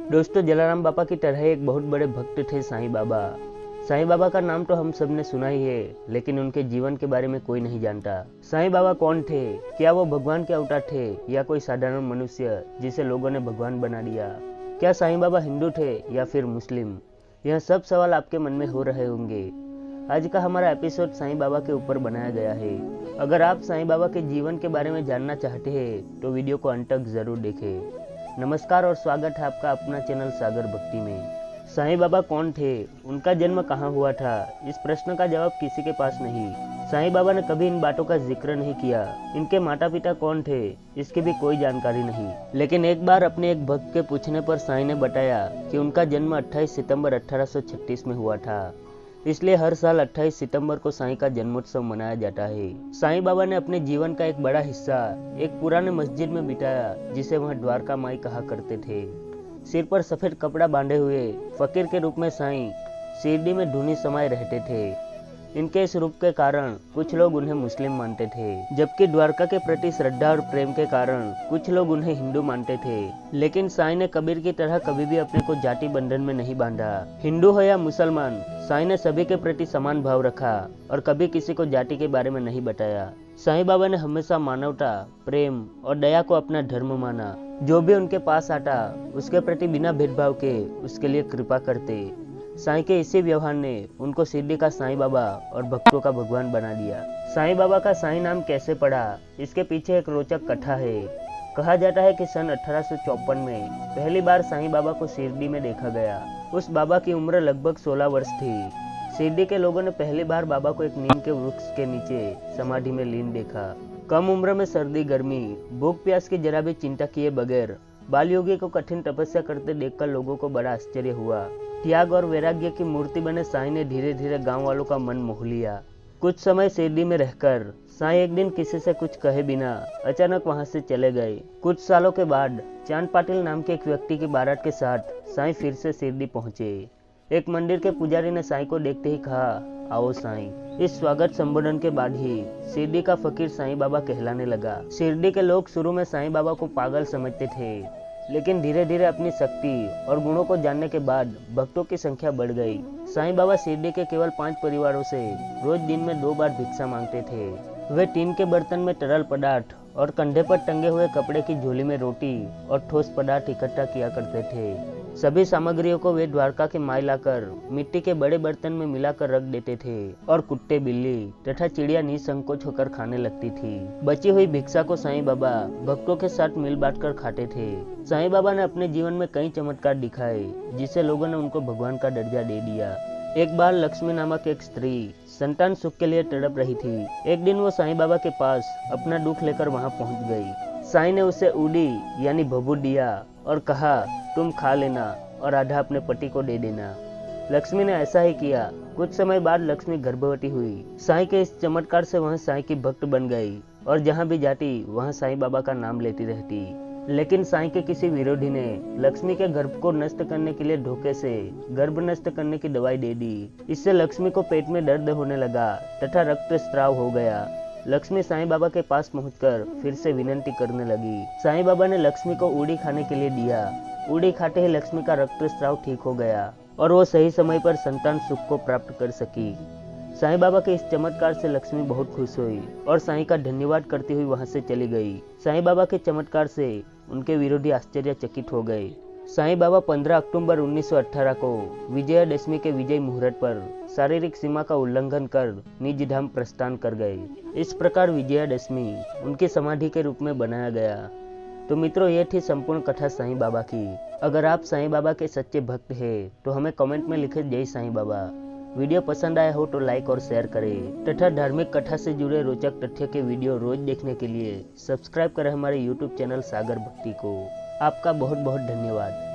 दोस्तों, जलाराम बापा की तरह एक बहुत बड़े भक्त थे साईं बाबा। साईं बाबा का नाम तो हम सब ने सुना ही है, लेकिन उनके जीवन के बारे में कोई नहीं जानता। साईं बाबा कौन थे? क्या वो भगवान के अवतार थे या कोई साधारण मनुष्य जिसे लोगों ने भगवान बना दिया? क्या साईं बाबा हिंदू थे या फिर मुस्लिम? यह सब सवाल आपके मन में हो रहे होंगे। आज का हमारा एपिसोड साईं बाबा के ऊपर बनाया गया है। अगर आप साईं बाबा के जीवन के बारे में जानना चाहते हैं तो वीडियो को अंत तक जरूर देखें। नमस्कार और स्वागत है आपका अपना चैनल सागर भक्ति में। साईं बाबा कौन थे? उनका जन्म कहाँ हुआ था? इस प्रश्न का जवाब किसी के पास नहीं। साईं बाबा ने कभी इन बातों का जिक्र नहीं किया। इनके माता पिता कौन थे, इसकी भी कोई जानकारी नहीं। लेकिन एक बार अपने एक भक्त के पूछने पर साईं ने बताया कि उनका जन्म 28 सितंबर 1836 में हुआ था। इसलिए हर साल 28 सितंबर को साईं का जन्मोत्सव मनाया जाता है। साईं बाबा ने अपने जीवन का एक बड़ा हिस्सा एक पुराने मस्जिद में बिताया, जिसे वह द्वारका माई कहा करते थे। सिर पर सफेद कपड़ा बांधे हुए फकीर के रूप में साईं शिरडी में धूनी समाये रहते थे। इनके इस रूप के कारण कुछ लोग उन्हें मुस्लिम मानते थे, जबकि द्वारका के प्रति श्रद्धा और प्रेम के कारण कुछ लोग उन्हें हिंदू मानते थे। लेकिन साईं ने कबीर की तरह कभी भी अपने को जाति बंधन में नहीं बांधा। हिंदू हो या मुसलमान, साईं ने सभी के प्रति समान भाव रखा और कभी किसी को जाति के बारे में नहीं बताया। साईं बाबा ने हमेशा मानवता, प्रेम और दया को अपना धर्म माना। जो भी उनके पास आता उसके प्रति बिना भेदभाव के उसके लिए कृपा करते। साईं के इसी व्यवहार ने उनको शिरडी का साईं बाबा और भक्तों का भगवान बना दिया। साईं बाबा का साईं नाम कैसे पड़ा, इसके पीछे एक रोचक कथा है। कहा जाता है कि सन 1854 में पहली बार साईं बाबा को शिरडी में देखा गया। उस बाबा की उम्र लगभग 16 वर्ष थी। शिरडी के लोगों ने पहली बार बाबा को एक नीम के वृक्ष के नीचे समाधि में लीन देखा। कम उम्र में सर्दी, गर्मी, भूख प्यास की जरा भी चिंता किए बगैर बाल योगी को कठिन तपस्या करते देखकर लोगों को बड़ा आश्चर्य हुआ। त्याग और वैराग्य की मूर्ति बने साईं ने धीरे धीरे गांव वालों का मन मोह लिया। कुछ समय शिरडी में रहकर साईं एक दिन किसी से कुछ कहे बिना अचानक वहां से चले गए। कुछ सालों के बाद चांद पाटिल नाम के एक व्यक्ति की बारात के साथ साईं फिर से शिरडी पहुंचे। एक मंदिर के पुजारी ने साईं को देखते ही कहा, आओ साईं। इस स्वागत संबोधन के बाद ही शिरडी का फकीर साईं बाबा कहलाने लगा। शिरडी के लोग शुरू में साईं बाबा को पागल समझते थे, लेकिन धीरे धीरे अपनी शक्ति और गुणों को जानने के बाद भक्तों की संख्या बढ़ गई। साईं बाबा शिरडी के केवल 5 परिवारों से रोज दिन में 2 बार भिक्षा मांगते थे। वे टीन के बर्तन में तरल पदार्थ और कंधे पर टंगे हुए कपड़े की झोली में रोटी और ठोस पदार्थ इकट्ठा किया करते थे। सभी सामग्रियों को वे द्वारका के माई लाकर मिट्टी के बड़े बर्तन में मिलाकर रख देते थे और कुत्ते, बिल्ली तथा चिड़िया निसंकोच होकर खाने लगती थी। बची हुई भिक्षा को साईं बाबा भक्तों के साथ मिल बांट कर खाते थे। साईं बाबा ने अपने जीवन में कई चमत्कार दिखाए, जिससे लोगों ने उनको भगवान का दर्जा दे दिया। एक बार लक्ष्मी नामक एक स्त्री संतान सुख के लिए तड़प रही थी। एक दिन वो साईं बाबा के पास अपना दुख लेकर वहां पहुंच गई। साईं ने उसे उडी यानी भभूत दिया और कहा, तुम खा लेना और आधा अपने पति को दे देना। लक्ष्मी ने ऐसा ही किया। कुछ समय बाद लक्ष्मी गर्भवती हुई। साईं के इस चमत्कार से वह साईं की भक्त बन गई और जहां भी जाती वहां साईं बाबा का नाम लेती रहती। लेकिन साईं के किसी विरोधी ने लक्ष्मी के गर्भ को नष्ट करने के लिए धोखे से गर्भ नष्ट करने की दवाई दे दी। इससे लक्ष्मी को पेट में दर्द होने लगा तथा रक्तस्राव हो गया। लक्ष्मी साईं बाबा के पास पहुंचकर फिर से विनती करने लगी। साईं बाबा ने लक्ष्मी को उड़ी खाने के लिए दिया। उड़ी खाते ही लक्ष्मी का रक्तस्राव ठीक हो गया और वो सही समय पर संतान सुख को प्राप्त कर सकी। साईं बाबा के इस चमत्कार से लक्ष्मी बहुत खुश हुई और साईं का धन्यवाद करती हुई वहां से चली गई। साईं बाबा के चमत्कार से उनके विरोधी आश्चर्यचकित हो गए। साईं बाबा 15 अक्टूबर 1918 को विजयादशमी के विजय मुहूर्त पर शारीरिक सीमा का उल्लंघन कर निज धाम प्रस्थान कर गए। इस प्रकार विजयादशमी उनकी समाधि के रूप में बनाया गया। तो मित्रों, ये थी संपूर्ण कथा साईं बाबा की। अगर आप साईं बाबा के सच्चे भक्त हैं तो हमें कमेंट में लिखें जय साईं बाबा। वीडियो पसंद आया हो तो लाइक और शेयर करें तथा धार्मिक कथा से जुड़े रोचक तथ्य के वीडियो रोज देखने के लिए सब्सक्राइब करें हमारे YouTube चैनल सागर भक्ति को। आपका बहुत बहुत धन्यवाद।